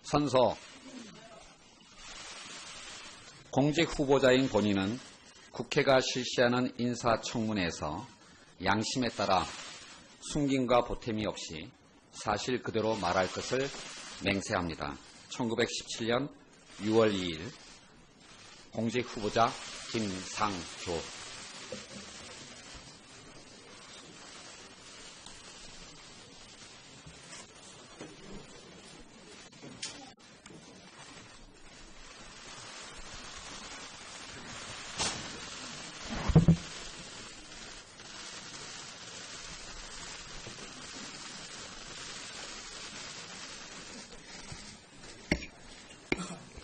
선서 공직 후보자인 본인은 국회가 실시하는 인사청문회에서 양심에 따라 숨김과 보탬이 없이 사실 그대로 말할 것을 맹세합니다. 1917년 6월 2일 공직 후보자 김상조.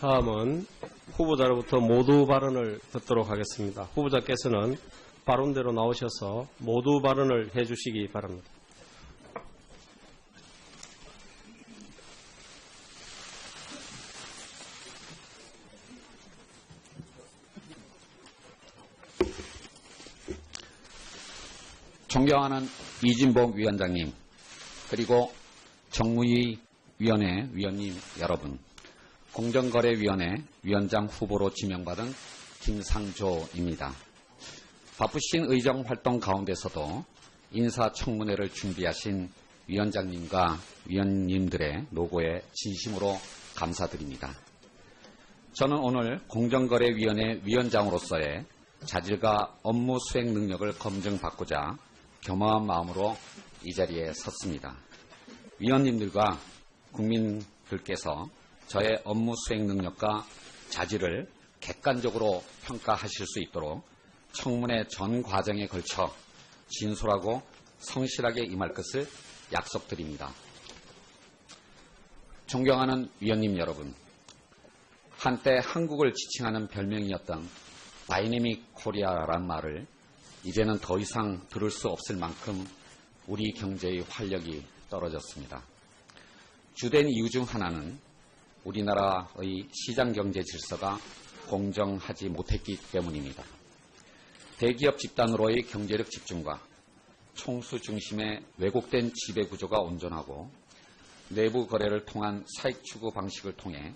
다음은 후보자로부터 모두 발언을 듣도록 하겠습니다. 후보자께서는 발언대로 나오셔서 모두 발언을 해주시기 바랍니다. 존경하는 이진복 위원장님, 그리고 정무위원회 위원님 여러분, 공정거래위원회 위원장 후보로 지명받은 김상조입니다. 바쁘신 의정활동 가운데서도 인사청문회를 준비하신 위원장님과 위원님들의 노고에 진심으로 감사드립니다. 저는 오늘 공정거래위원회 위원장으로서의 자질과 업무 수행 능력을 검증받고자 겸허한 마음으로 이 자리에 섰습니다. 위원님들과 국민들께서 저의 업무 수행 능력과 자질을 객관적으로 평가하실 수 있도록 청문회 전 과정에 걸쳐 진솔하고 성실하게 임할 것을 약속드립니다. 존경하는 위원님 여러분, 한때 한국을 지칭하는 별명이었던 다이내믹 코리아란 말을 이제는 더 이상 들을 수 없을 만큼 우리 경제의 활력이 떨어졌습니다. 주된 이유 중 하나는 우리나라의 시장경제 질서가 공정하지 못했기 때문입니다. 대기업 집단으로의 경제력 집중과 총수 중심의 왜곡된 지배구조가 온전하고 내부 거래를 통한 사익 추구 방식을 통해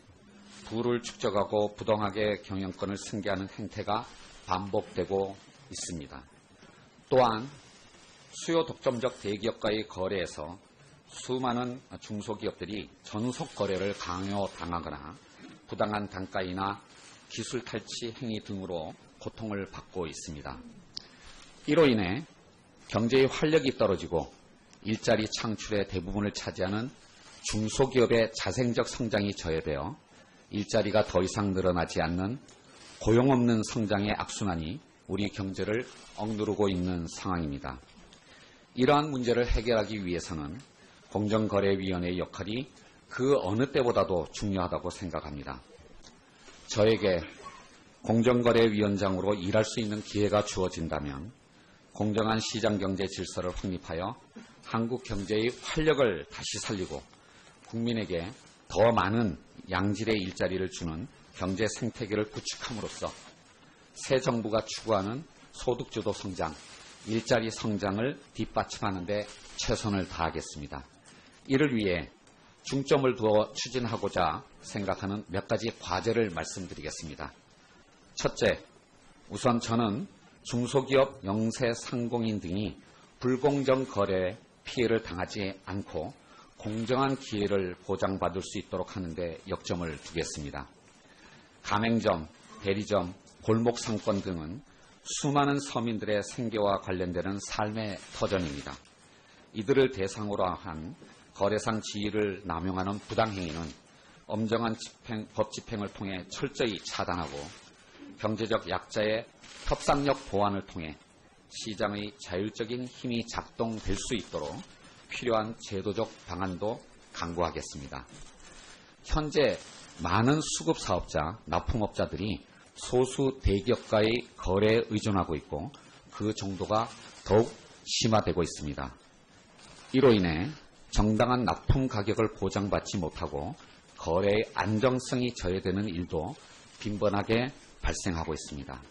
부를 축적하고 부당하게 경영권을 승계하는 행태가 반복되고 있습니다. 또한 수요 독점적 대기업과의 거래에서 수많은 중소기업들이 전속 거래를 강요당하거나 부당한 단가이나 기술 탈취 행위 등으로 고통을 받고 있습니다. 이로 인해 경제의 활력이 떨어지고 일자리 창출의 대부분을 차지하는 중소기업의 자생적 성장이 저해되어 일자리가 더 이상 늘어나지 않는 고용 없는 성장의 악순환이 우리 경제를 억누르고 있는 상황입니다. 이러한 문제를 해결하기 위해서는 공정거래위원회의 역할이 그 어느 때보다도 중요하다고 생각합니다. 저에게 공정거래위원장으로 일할 수 있는 기회가 주어진다면 공정한 시장경제 질서를 확립하여 한국 경제의 활력을 다시 살리고 국민에게 더 많은 양질의 일자리를 주는 경제 생태계를 구축함으로써 새 정부가 추구하는 소득주도 성장, 일자리 성장을 뒷받침하는 데 최선을 다하겠습니다. 이를 위해 중점을 두어 추진하고자 생각하는 몇 가지 과제를 말씀드리겠습니다. 첫째, 우선 저는 중소기업 영세 상공인 등이 불공정 거래 피해를 당하지 않고 공정한 기회를 보장받을 수 있도록 하는 데 역점을 두겠습니다. 가맹점, 대리점, 골목 상권 등은 수많은 서민들의 생계와 관련되는 삶의 터전입니다. 이들을 대상으로 한 거래상 지위를 남용하는 부당행위는 엄정한 법 집행을 통해 철저히 차단하고 경제적 약자의 협상력 보완을 통해 시장의 자율적인 힘이 작동될 수 있도록 필요한 제도적 방안도 강구하겠습니다. 현재 많은 수급사업자, 납품업자들이 소수 대기업과의 거래에 의존하고 있고 그 정도가 더욱 심화되고 있습니다. 이로 인해 정당한 납품 가격을 보장받지 못하고 거래의 안정성이 저해되는 일도 빈번하게 발생하고 있습니다.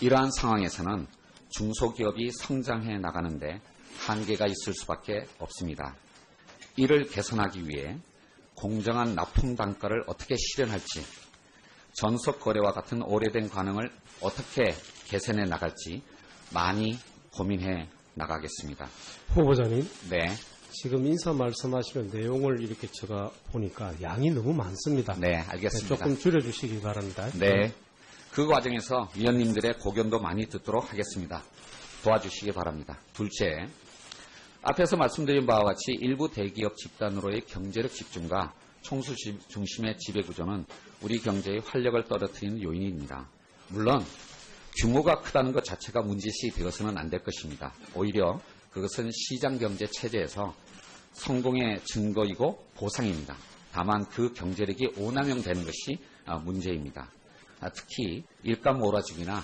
이러한 상황에서는 중소기업이 성장해 나가는데 한계가 있을 수밖에 없습니다. 이를 개선하기 위해 공정한 납품 단가를 어떻게 실현할지, 전속 거래와 같은 오래된 관행을 어떻게 개선해 나갈지 많이 고민해 나가겠습니다. 후보자님, 네, 지금 인사 말씀하시는 내용을 이렇게 제가 보니까 양이 너무 많습니다. 네, 알겠습니다. 조금 줄여주시기 바랍니다. 네, 그 과정에서 위원님들의 고견도 많이 듣도록 하겠습니다. 도와주시기 바랍니다. 둘째, 앞에서 말씀드린 바와 같이 일부 대기업 집단으로의 경제력 집중과 총수 중심의 지배구조는 우리 경제의 활력을 떨어뜨리는 요인입니다. 물론 규모가 크다는 것 자체가 문제시 되어서는 안 될 것입니다. 오히려 그것은 시장경제 체제에서 성공의 증거이고 보상입니다. 다만 그 경제력이 오남용되는 것이 문제입니다. 특히 일감 몰아주기나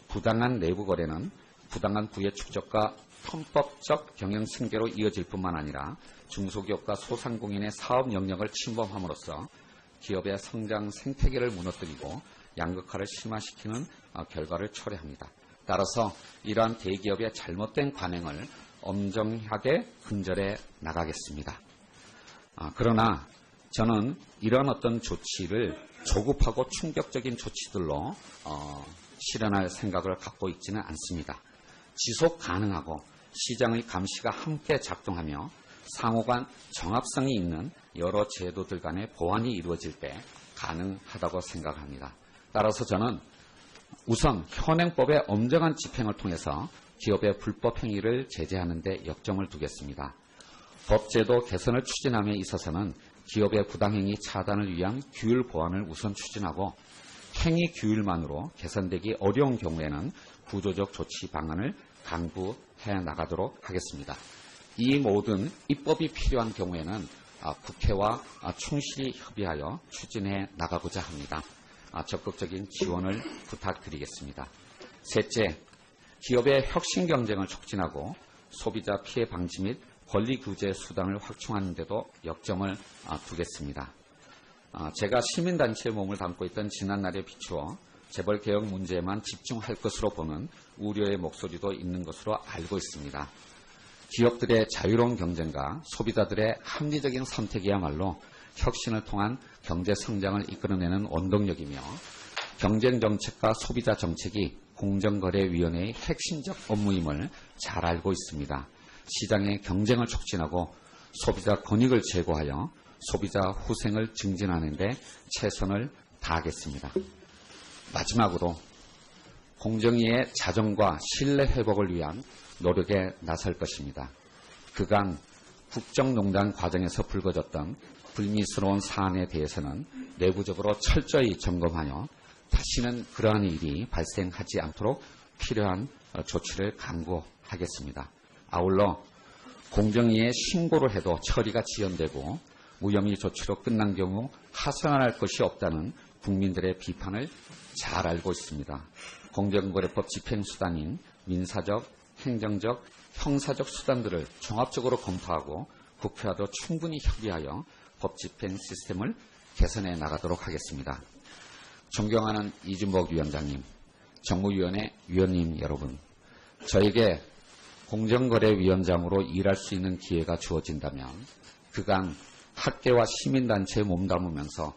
부당한 내부 거래는 부당한 부의 축적과 편법적 경영 승계로 이어질 뿐만 아니라 중소기업과 소상공인의 사업 영역을 침범함으로써 기업의 성장 생태계를 무너뜨리고 양극화를 심화시키는 결과를 초래합니다. 따라서 이러한 대기업의 잘못된 관행을 엄정하게 근절해 나가겠습니다. 그러나 저는 이러한 어떤 조치를 조급하고 충격적인 조치들로 실현할 생각을 갖고 있지는 않습니다. 지속 가능하고 시장의 감시가 함께 작동하며 상호간 정합성이 있는 여러 제도들 간의 보완이 이루어질 때 가능하다고 생각합니다. 따라서 저는 우선 현행법의 엄정한 집행을 통해서 기업의 불법 행위를 제재하는 데 역점을 두겠습니다. 법제도 개선을 추진함에 있어서는 기업의 부당행위 차단을 위한 규율 보완을 우선 추진하고 행위 규율만으로 개선되기 어려운 경우에는 구조적 조치 방안을 강구해 나가도록 하겠습니다. 이 모든 입법이 필요한 경우에는 국회와 충실히 협의하여 추진해 나가고자 합니다. 적극적인 지원을 부탁드리겠습니다. 셋째, 기업의 혁신 경쟁을 촉진하고 소비자 피해 방지 및 권리 규제 수단을 확충하는 데도 역점을 두겠습니다. 제가 시민단체의 몸을 담고 있던 지난날에 비추어 재벌개혁 문제에만 집중할 것으로 보는 우려의 목소리도 있는 것으로 알고 있습니다. 기업들의 자유로운 경쟁과 소비자들의 합리적인 선택이야말로 혁신을 통한 경제 성장을 이끌어내는 원동력이며 경쟁정책과 소비자 정책이 공정거래위원회의 핵심적 업무임을 잘 알고 있습니다. 시장의 경쟁을 촉진하고 소비자 권익을 제고하여 소비자 후생을 증진하는 데 최선을 다하겠습니다. 마지막으로 공정위의 자정과 신뢰 회복을 위한 노력에 나설 것입니다. 그간 국정농단 과정에서 불거졌던 불미스러운 사안에 대해서는 내부적으로 철저히 점검하여 다시는 그러한 일이 발생하지 않도록 필요한 조치를 강구하겠습니다. 아울러 공정위에 신고를 해도 처리가 지연되고 무혐의 조치로 끝난 경우 하소연할 것이 없다는 국민들의 비판을 잘 알고 있습니다. 공정거래법 집행수단인 민사적, 행정적, 형사적 수단들을 종합적으로 검토하고 국회와도 충분히 협의하여 법 집행 시스템을 개선해 나가도록 하겠습니다. 존경하는 이준복 위원장님, 정무위원회 위원님 여러분, 저에게 공정거래위원장으로 일할 수 있는 기회가 주어진다면 그간 학계와 시민단체에 몸담으면서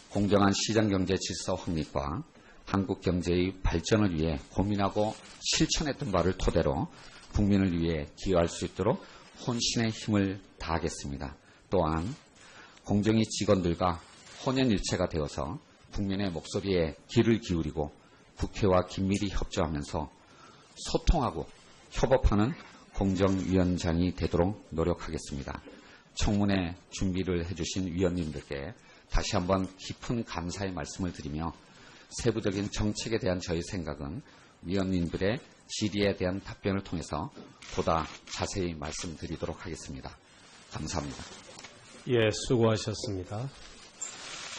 공정한 시장경제 질서 확립과 한국 경제의 발전을 위해 고민하고 실천했던 바를 토대로 국민을 위해 기여할 수 있도록 혼신의 힘을 다하겠습니다. 또한 공정위 직원들과 혼연일체가 되어서 국민의 목소리에 귀를 기울이고 국회와 긴밀히 협조하면서 소통하고 협업하는 공정위원장이 되도록 노력하겠습니다. 청문회 준비를 해주신 위원님들께 다시 한번 깊은 감사의 말씀을 드리며 세부적인 정책에 대한 저희 생각은 위원님들의 질의에 대한 답변을 통해서 보다 자세히 말씀드리도록 하겠습니다. 감사합니다. 예, 수고하셨습니다.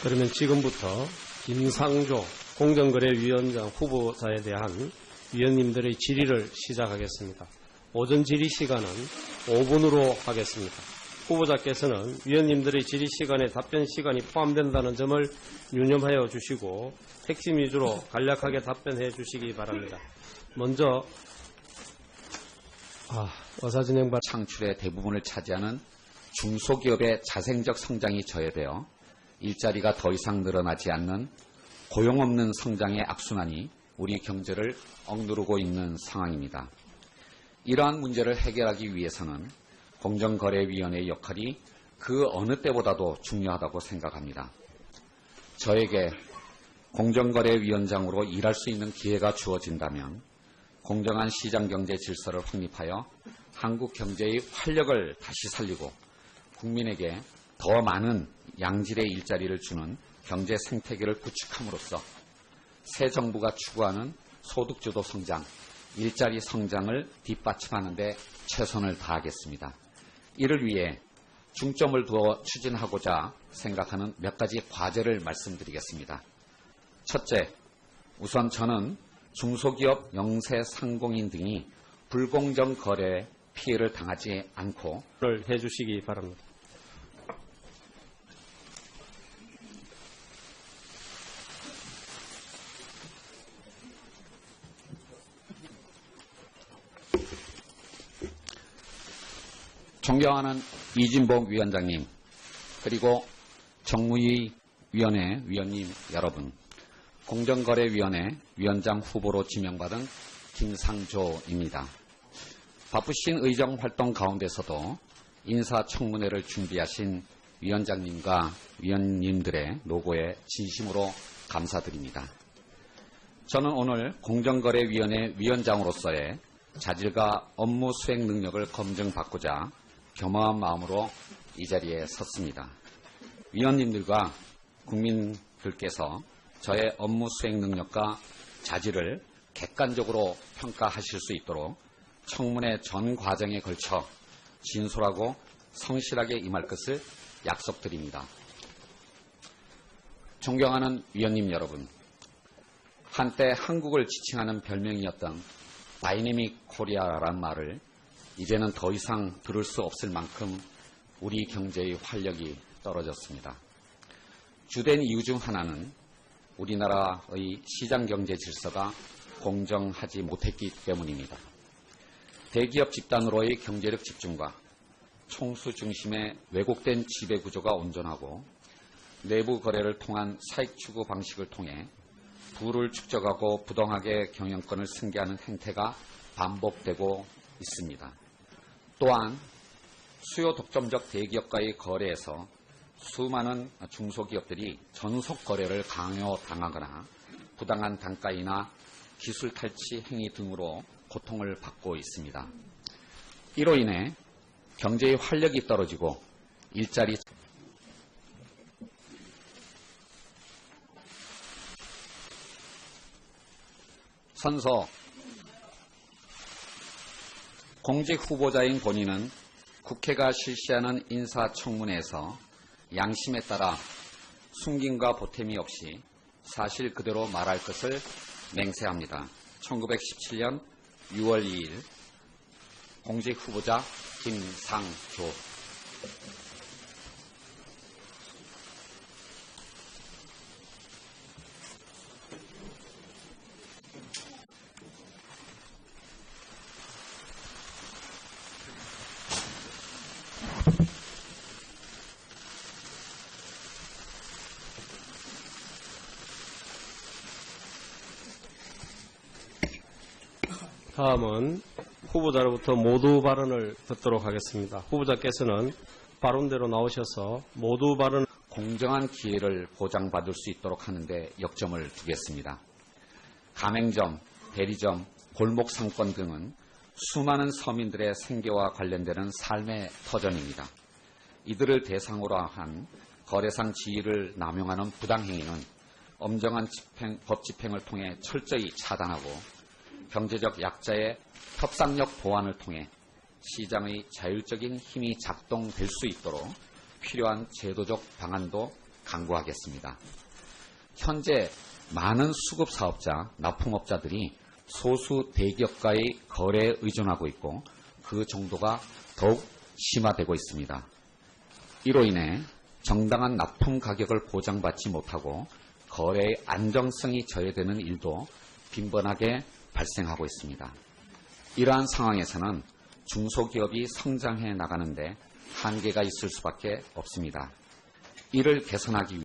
그러면 지금부터 김상조 공정거래위원장 후보자에 대한 위원님들의 질의를 시작하겠습니다. 오전 질의 시간은 5분으로 하겠습니다. 후보자께서는 위원님들의 질의 시간에 답변 시간이 포함된다는 점을 유념하여 주시고 핵심 위주로 간략하게 답변해 주시기 바랍니다. 먼저 의사진행발 창출의 대부분을 차지하는 중소기업의 자생적 성장이 저해되어 일자리가 더 이상 늘어나지 않는 고용 없는 성장의 악순환이 우리 경제를 억누르고 있는 상황입니다. 이러한 문제를 해결하기 위해서는 공정거래위원회의 역할이 그 어느 때보다도 중요하다고 생각합니다. 저에게 공정거래위원장으로 일할 수 있는 기회가 주어진다면 공정한 시장경제 질서를 확립하여 한국 경제의 활력을 다시 살리고 국민에게 더 많은 양질의 일자리를 주는 경제 생태계를 구축함으로써 새 정부가 추구하는 소득주도 성장, 일자리 성장을 뒷받침하는 데 최선을 다하겠습니다. 이를 위해 중점을 두어 추진하고자 생각하는 몇 가지 과제를 말씀드리겠습니다. 첫째, 우선 저는 중소기업 영세 상공인 등이 불공정 거래에 피해를 당하지 않고 해주시기 바랍니다. 존경하는 이진복 위원장님, 그리고 정무위원회 위원님 여러분, 공정거래위원회 위원장 후보로 지명받은 김상조입니다. 바쁘신 의정 활동 가운데서도 인사청문회를 준비하신 위원장님과 위원님들의 노고에 진심으로 감사드립니다. 저는 오늘 공정거래위원회 위원장으로서의 자질과 업무 수행 능력을 검증받고자 겸허한 마음으로 이 자리에 섰습니다. 위원님들과 국민들께서 저의 업무 수행 능력과 자질을 객관적으로 평가하실 수 있도록 청문회 전 과정에 걸쳐 진솔하고 성실하게 임할 것을 약속드립니다. 존경하는 위원님 여러분, 한때 한국을 지칭하는 별명이었던 다이내믹 코리아라는 말을 이제는 더 이상 들을 수 없을 만큼 우리 경제의 활력이 떨어졌습니다. 주된 이유 중 하나는 우리나라의 시장경제 질서가 공정하지 못했기 때문입니다. 대기업 집단으로의 경제력 집중과 총수 중심의 왜곡된 지배구조가 온전하고 내부 거래를 통한 사익 추구 방식을 통해 부를 축적하고 부당하게 경영권을 승계하는 행태가 반복되고 있습니다. 또한 수요 독점적 대기업과의 거래에서 수많은 중소기업들이 전속 거래를 강요당하거나 부당한 단가이나 기술 탈취 행위 등으로 고통을 받고 있습니다. 이로 인해 경제의 활력이 떨어지고 일자리 선서 공직 후보자인 본인은 국회가 실시하는 인사청문회에서 양심에 따라 숨김과 보탬이 없이 사실 그대로 말할 것을 맹세합니다. 1917년 6월 2일 공직 후보자 김상조. 다음은 후보자로부터 모두 발언을 듣도록 하겠습니다. 후보자께서는 발언대로 나오셔서 모두 발언 공정한 기회를 보장받을 수 있도록 하는데 역점을 두겠습니다. 가맹점, 대리점, 골목 상권 등은 수많은 서민들의 생계와 관련되는 삶의 터전입니다. 이들을 대상으로 한 거래상 지위를 남용하는 부당행위는 엄정한 법 집행을 통해 철저히 차단하고 경제적 약자의 협상력 보완을 통해 시장의 자율적인 힘이 작동될 수 있도록 필요한 제도적 방안도 강구하겠습니다. 현재 많은 수급사업자, 납품업자들이 소수 대기업과의 거래에 의존하고 있고 그 정도가 더욱 심화되고 있습니다. 이로 인해 정당한 납품 가격을 보장받지 못하고 거래의 안정성이 저해되는 일도 빈번하게 발생하고 있습니다. 이러한 상황에서는 중소기업이 성장해 나가는데 한계가 있을 수밖에 없습니다. 이를 개선하기